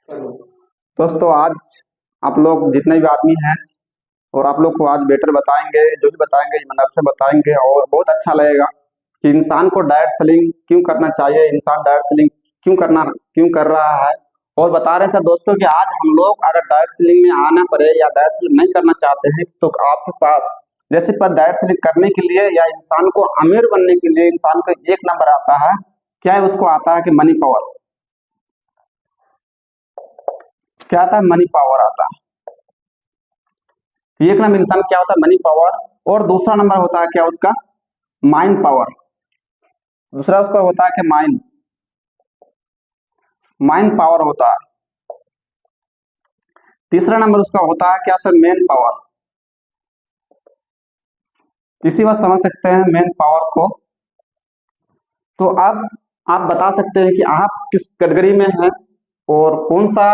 दोस्तों आज आप लोग जितने भी आदमी हैं और आप लोग को आज बेटर बताएंगे, जो भी बताएंगे ईमानदार से बताएंगे और बहुत अच्छा लगेगा कि इंसान को डायरेक्ट सेलिंग क्यों करना चाहिए, इंसान डायरेक्ट सेलिंग क्यों कर रहा है। और बता रहे हैं सर दोस्तों कि आज हम लोग अगर डायरेक्ट सेलिंग में आना पड़े या डायरेक्ट सेलिंग नहीं करना चाहते हैं तो आपके पास जैसे पर डायरेक्ट सेलिंग करने के लिए या इंसान को अमीर बनने के लिए इंसान को एक नंबर आता है, क्या है उसको आता है कि मनी पावर। क्या आता है? मनी पावर आता है। एक नंबर इंसान क्या होता है? Money power. और दूसरा नंबर होता है क्या उसका? Mind power. दूसरा उसका होता है कि माइंड पावर होता है। तीसरा नंबर उसका होता है क्या सर? Man power. इसी बात समझ सकते हैं मैन पावर को। तो अब आप बता सकते हैं कि आप किस कैटेगरी में हैं और कौन सा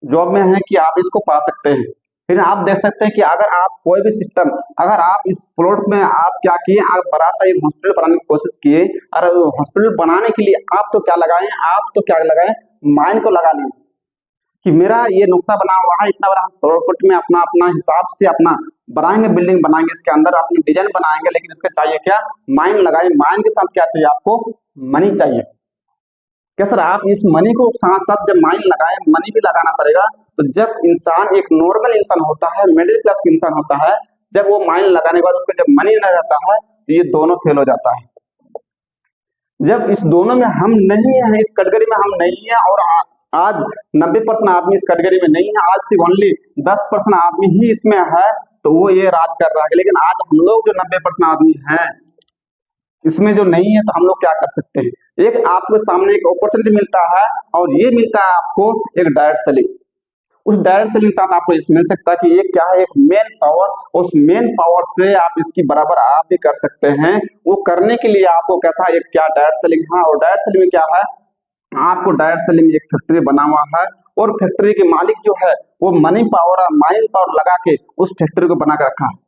जॉब में है कि आप इसको पा सकते हैं। फिर आप देख सकते हैं कि अगर आप कोई भी सिस्टम, अगर आप इस प्लॉट में आप क्या किए, आप बड़ा सा एक हॉस्पिटल बनाने की कोशिश किए, और हॉस्पिटल बनाने के लिए आप तो क्या लगाए, माइंड को लगा लिए कि मेरा ये नुक्सा बना हुआ है, इतना बड़ा हम प्लॉट में अपना अपना हिसाब से अपना बनाएंगे, बिल्डिंग बनाएंगे, इसके अंदर अपने डिजाइन बनाएंगे, लेकिन इसके चाहिए क्या? माइंड लगाए। माइंड के साथ क्या चाहिए आपको? मनी चाहिए। क्या सर आप इस मनी को साथ साथ जब माइंड लगाए, मनी भी लगाना पड़ेगा। तो जब इंसान एक नॉर्मल इंसान होता है, मिडिल क्लास इंसान होता है, जब वो माइंड लगाने के बाद उसका जब मनी न रहता है तो ये दोनों फेल हो जाता है। जब इस दोनों में हम नहीं है, इस कैटेगरी में हम नहीं है, और आज 90% आदमी इस कैटेगरी में नहीं है, आज सिर्फ ओनली 10% आदमी ही इसमें है, तो वो ये राज कर रहा है। लेकिन आज हम लोग जो 90% आदमी हैं इसमें जो नहीं है, तो हम लोग क्या कर सकते हैं? एक आपको सामने एक अपॉर्चुनिटी मिलता है और ये मिलता है आपको एक डायरेक्ट सेलिंग। उस डायरेक्ट सेलिंग के साथ आपको इस मिल सकता है कि ये क्या है? एक मेन पावर। उस मेन पावर से आप इसकी बराबर आप भी कर सकते हैं। वो करने के लिए आपको कैसा एक क्या डायरेक्ट सेलिंग है, और डायरेक्ट सेलिंग में क्या है? आपको डायरेक्ट सेलिंग एक फैक्ट्री बना हुआ है और फैक्ट्री के मालिक जो है वो मनी पावर और माइंड पावर लगा के उस फैक्ट्री को बना के रखा है।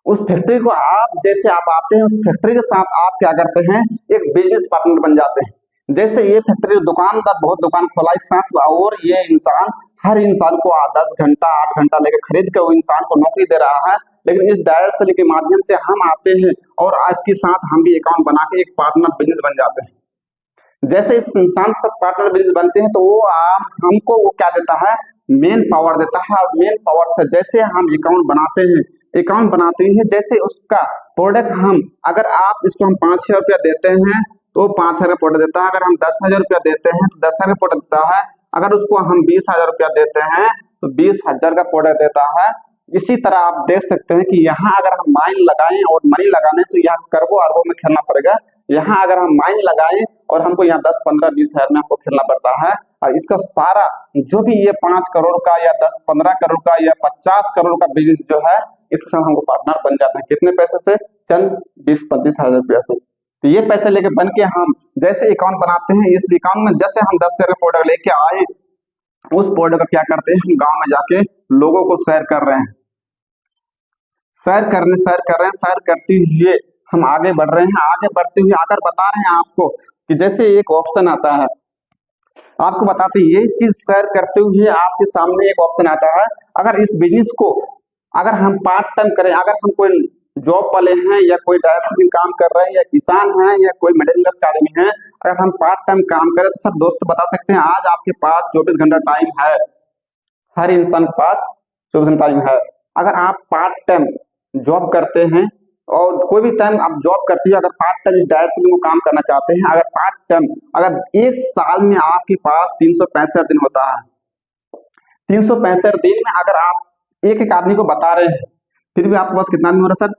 उस फैक्ट्री को आप जैसे आप आते हैं, उस फैक्ट्री के साथ आप क्या करते हैं? एक बिजनेस पार्टनर बन जाते हैं। जैसे ये फैक्ट्री दुकानदार बहुत दुकान खोला इस साथ, और ये इंसान हर इंसान को 10 घंटा 8 घंटा लेकर खरीद के वो इंसान को नौकरी दे रहा है। लेकिन इस डायरेक्ट सेलिंग के माध्यम से हम आते हैं और आज के साथ हम भी अकाउंट बना के एक पार्टनर बिजनेस बन जाते हैं। जैसे इस इंसान के साथ पार्टनर बिजनेस बनते हैं तो वो हमको वो क्या देता है? मेन पावर देता है। और मेन पावर से जैसे हम अकाउंट बनाते हैं, अकाउंट बनाते हैं, जैसे उसका प्रोडक्ट हम, अगर आप इसको हम 5,000 रुपया देते हैं तो 5,000 का प्रोडक्ट देता है। अगर हम 10,000 रुपया देते हैं तो 10,000 का प्रोडक्ट देता है। अगर उसको हम 20,000 रुपया देते हैं तो 20,000 का प्रोडक्ट देता है। इसी तरह आप देख सकते हैं कि यहाँ अगर हम माइंड लगाएं और मनी लगाने तो यहाँ करोड़ों अरबों में खेलना पड़ेगा। यहाँ अगर हम माइंड लगाएं और हमको यहाँ 10, 15, 20,000 में हमको खेलना पड़ता है। और इसका सारा जो भी ये 5 करोड़ का या 10, 15 करोड़ का या 50 करोड़ का बिजनेस जो है, इसके साथ हमको पार्टनर बन जाते हैं। कितने पैसे से? चंद 20-25 हजार रुपया से। तो ये पैसे लेके बन के हम जैसे अकाउंट बनाते हैं, इस अकाउंट में जैसे हम 10,000 का प्रोडक्ट लेके आए, उस प्रोडक्ट का क्या करते हैं? हम गांव में जाके लोगों को शेयर कर रहे हैं, शेयर करते हुए हम आगे बढ़ रहे हैं। आगे बढ़ते हुए अगर बता रहे हैं आपको कि जैसे एक ऑप्शन आता है, आपको बताते हैं ये चीज शेयर करते हुए आपके सामने एक ऑप्शन आता है। अगर इस बिजनेस को अगर हम पार्ट टाइम करें, अगर हम कोई जॉब वाले हैं या कोई डायरेक्ट सेलिंग काम कर रहे हैं या किसान हैं या कोई मिडिल क्लास आदमी है, अगर हम पार्ट टाइम काम करें तो सर दोस्त बता सकते हैं आज आपके पास 24 घंटा टाइम है। हर इंसान के पास 24 घंटा टाइम है। अगर आप पार्ट टाइम जॉब करते हैं और कोई भी टाइम आप जॉब करती है, अगर पार्ट टाइम इस डायरेक्ट सेलिंग को काम करना चाहते हैं, अगर पार्ट टाइम अगर एक साल में आपके पास 365 दिन होता है, 365 दिन में अगर आप एक आदमी को बता रहे हैं फिर भी आपके पास कितना आदमी हो रहा है सर?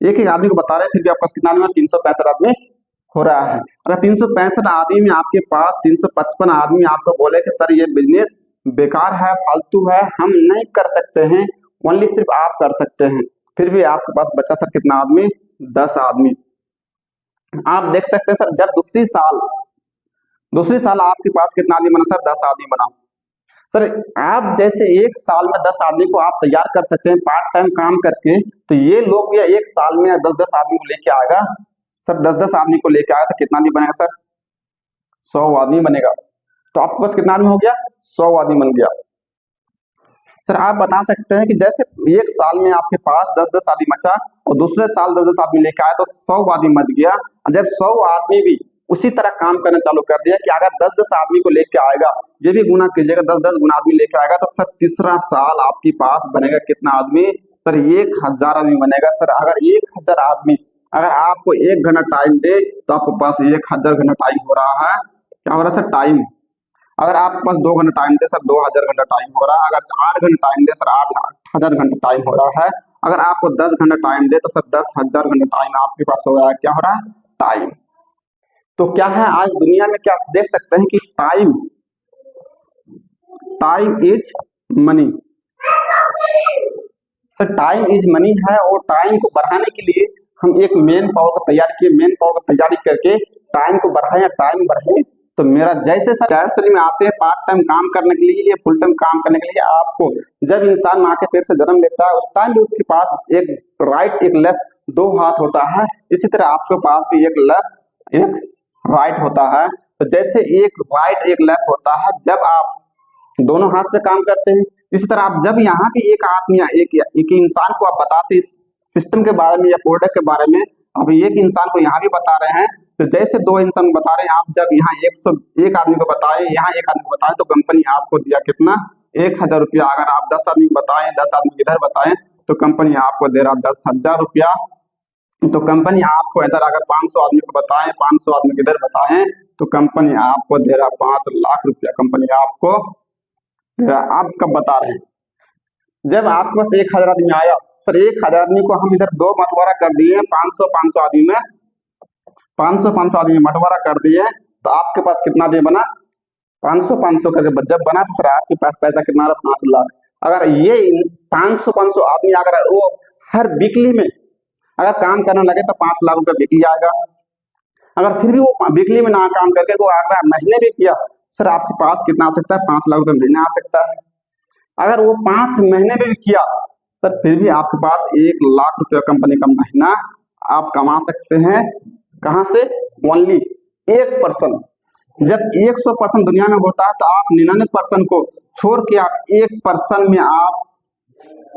एक आदमी को बता रहे हैं फिर भी आपके पास कितना आदमी? 365 आदमी हो रहा है। अगर 365 आदमी में आपके पास 355 आदमी आपको बोले कि सर ये बिजनेस बेकार है, फालतू है, हम नहीं कर सकते हैं, ओनली सिर्फ आप कर सकते हैं, फिर भी आपके पास बचा सर कितना आदमी? 10 आदमी। आप देख सकते हैं सर जब दूसरी साल आपके पास कितना आदमी बना सर? 10 आदमी बना। सर आप जैसे एक साल में 10 आदमी को आप तैयार कर सकते हैं पार्ट टाइम काम करके, तो ये लोग भी एक साल में 10-10 आदमी को लेके आएगा सर। 10-10 आदमी को लेके आया तो कितना आदमी बनेगा सर? 100 आदमी बनेगा। तो आपके पास कितना आदमी हो गया, 100 आदमी बन गया। सर आप बता सकते हैं कि जैसे एक साल में आपके पास 10-10 आदमी बचा और दूसरे साल 10-10 आदमी लेके आए तो 100 आदमी बच गया। और जब 100 आदमी भी उसी तरह काम करना चालू कर दिया कि अगर 10-10 आदमी को लेके आएगा, ये भी गुना कीजिएगा, 10-10 गुना आदमी लेके आएगा, तो सर तीसरा साल आपके पास बनेगा कितना आदमी, सर 1000 आदमी बनेगा। सर अगर 1000 आदमी अगर आपको 1 घंटा टाइम दे तो आपके पास 1000 घंटा टाइम हो रहा है। क्या हो रहा है सर, टाइम। अगर आपके पास 2 घंटा टाइम दे सर 2000 घंटा टाइम हो रहा है। अगर 8 घंटा टाइम दे सर 8000 घंटा टाइम हो रहा है। अगर आपको 10 घंटा टाइम दे तो सर 10,000 घंटा टाइम आपके पास हो रहा है। क्या हो रहा है, टाइम। तो क्या है, आज दुनिया में क्या देख सकते हैं कि time is money. Sir time is money है और टाइम को बढ़ाने के लिए हम एक मेन पावर को तैयार किए। मेन पावर को तैयारी करके टाइम को बढ़ाए, टाइम बढ़े। तो मेरा जैसे सर डायरेक्ट सेलिंग में आते हैं पार्ट टाइम काम करने के लिए, फुल टाइम काम करने के लिए, आपको जब इंसान मां के पेट से जन्म लेता है उस टाइम भी उसके पास एक राइट एक लेफ्ट 2 हाथ होता है। इसी तरह आपके पास भी एक लेफ्ट एक राइट होता है। तो जैसे एक राइट एक लेफ्ट होता है, जब आप दोनों हाथ से काम करते हैं, इसी तरह आप जब यहाँ पे एक आदमी या एक इंसान को आप बताते हैं सिस्टम के बारे में या प्रोडक्ट के बारे में, आप एक इंसान को यहाँ भी बता रहे हैं, तो जैसे 2 इंसान बता रहे हैं, आप जब यहाँ 101 आदमी को बताए, यहाँ 1 आदमी को बताए, तो कंपनी आपको दिया कितना, 1000 रुपया। अगर आप 10 आदमी को बताएं, 10 आदमी इधर बताएं, तो कंपनी आपको दे रहा 10,000 रुपया। तो कंपनी आपको इधर अगर 500 आदमी को बताएं, 500 आदमी को इधर बताएं, तो कंपनी आपको दे रहा 5 लाख रुपया। कंपनी आपको दे रहा, आप कब बता रहे हैं, जब आपके पास 1000 आदमी आया। सर 1000 आदमी को हम इधर 2 बंटवारा कर दिए, 500 आदमी में 500 आदमी में बंटवारा कर दिए, तो आपके पास कितना दिन बना, 500 करके जब बना तो सर आपके पास पैसा कितना रहा, 5 लाख। अगर ये 500 आदमी अगर वो हर वीकली में अगर काम करने लगे तो 5 लाख रुपया वीकली आएगा। अगर फिर भी वो वीकली में ना काम करके वो अगला महीने भी किया, सर आपके पास कितना आ सकता है, 5 लाख रुपया महीने आ सकता है। अगर वो 5 महीने में भी किया, सर फिर भी आपके पास 1 लाख रुपया कंपनी का महीना आप कमा सकते हैं। कहां से, ओनली 1%। जब 100% दुनिया में होता है तो आप 99% को छोड़ के आप 1% में आप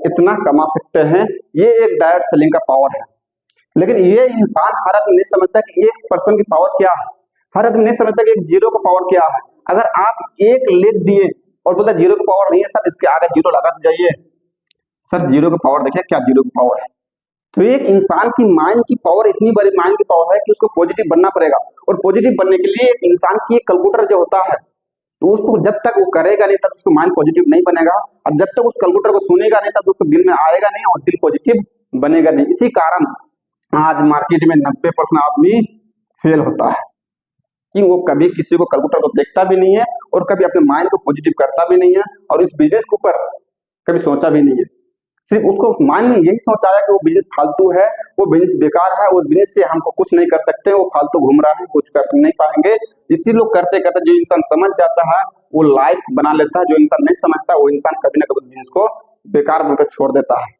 इतना कमा सकते हैं। ये एक डायरेक्ट सेलिंग का पावर है। लेकिन ये इंसान हर आदमी नहीं समझता कि 1% की पावर क्या है, हर आदमी नहीं समझता कि एक जीरो का पावर क्या है। अगर आप 1 लिख दिए और बोलते जीरो का पावर नहीं है सर, इसके आगे जीरो लगा जाइए, सर जीरो का पावर देखिए क्या जीरो का पावर है। तो एक इंसान की माइंड की पावर इतनी बड़ी माइंड की पावर है कि उसको पॉजिटिव बनना पड़ेगा। और पॉजिटिव बनने के लिए एक इंसान की एक कैलकुलेटर जो होता है, तो उसको जब तक वो करेगा नहीं तब उसको माइंड पॉजिटिव नहीं बनेगा, और जब तक उस कैलकुलेटर को सुनेगा नहीं तब उसको दिल में आएगा नहीं और दिल पॉजिटिव बनेगा नहीं। इसी कारण आज मार्केट में 90% आदमी फेल होता है कि वो कभी किसी को कैलकुलेटर को देखता भी नहीं है और कभी अपने माइंड को पॉजिटिव करता भी नहीं है और इस बिजनेस के ऊपर कभी सोचा भी नहीं है। सिर्फ उसको माइंड में यही सोचा है कि वो बिजनेस फालतू है, वो बिजनेस बेकार है, उस बिजनेस से हमको कुछ नहीं कर सकते, वो फालतू घूम रहा है, कुछ कर नहीं पाएंगे। इसी लोग करते करते जो इंसान समझ जाता है वो लाइफ बना लेता है, जो इंसान नहीं समझता वो इंसान कभी ना कभी बिजनेस को बेकार बोलकर छोड़ देता है।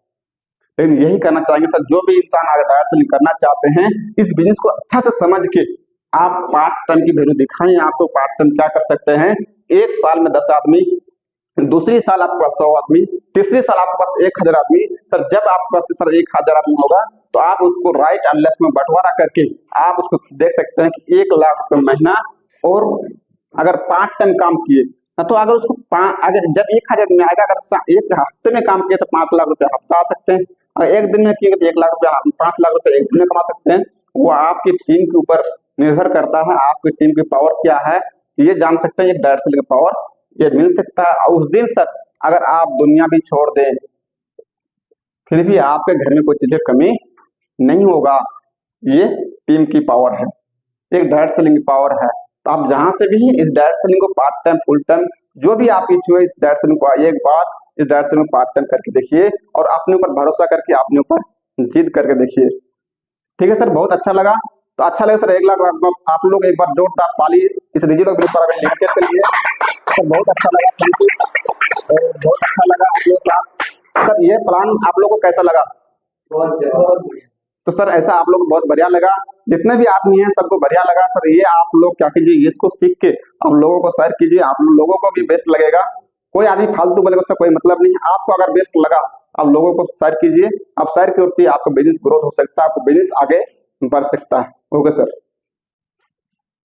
लेकिन यही करना चाहेंगे सर, जो भी इंसान अगर डायरेक्ट सेलिंग करना चाहते हैं, इस बिजनेस को अच्छा से समझ के आप पार्ट टाइम की वैल्यू दिखाएं। आपको पार्ट टाइम क्या कर सकते हैं, 1 साल में 10 आदमी, दूसरी साल आपके पास 100 आदमी, तीसरी साल आपके पास 1000 आदमी। सर जब आपके पास सर 1000 आदमी होगा तो आप उसको राइट एंड लेफ्ट में बंटवारा करके आप उसको देख सकते हैं कि 1 लाख रुपए महीना। और अगर पार्ट टाइम काम किए तो अगर उसको अगर जब 1000 में आएगा, अगर 1 हफ्ते में काम किए तो 5 लाख रुपए हफ्ता आ सकते हैं। अगर 1 दिन में किए तो 1 लाख रुपया 5 लाख रुपए 1 दिन में कमा सकते हैं। वो आपकी टीम के ऊपर निर्भर करता है, आपकी टीम की पावर क्या है ये जान सकते हैं। ये डायरेक्ट सेलिंग का पावर ये मिल सकता है। उस दिन सर अगर आप दुनिया भी छोड़ दें फिर भी आपके घर में कोई चीजें कमी नहीं होगा। ये टीम की पावर है, एक डायरेक्ट सेलिंग की पावर है। तो आप जहां से भी इस डायरेक्ट सेलिंग को पार्ट टाइम फुल टाइम जो भी आपकी चॉइस इस डायरेक्ट सेलिंग को एक बार इस डायरेक्ट सेलिंग को पार्ट टाइम करके देखिए और अपने ऊपर भरोसा करके अपने ऊपर जिद करके देखिए। ठीक है सर, बहुत अच्छा लगा। तो अच्छा लगे सर 1 लाख आप लोग एक बार जोरदार ताली इस डिजिटल ग्रुप प्राइवेट लिमिटेड के लिए। सर बहुत अच्छा लगा, थैंक यू। बहुत अच्छा लगा आप लोग साथ। सर ये प्लान आप लोगों को कैसा लगा? तो सर ऐसा आप लोग को बहुत बढ़िया लगा, जितने भी आदमी हैं सबको बढ़िया लगा सर। ये आप लोग क्या कीजिए, ये इसको सीख के आप लोगों को शेयर कीजिए, आप लोगों को भी बेस्ट लगेगा। कोई आदमी फालतू बोलेगा उससे कोई मतलब नहीं है, आपको अगर बेस्ट लगा आप लोगों को शेयर कीजिए। आप शेयर की होती है आपका बिजनेस ग्रोथ हो सकता है, आपको बिजनेस आगे बढ़ सकता है। Okay sir.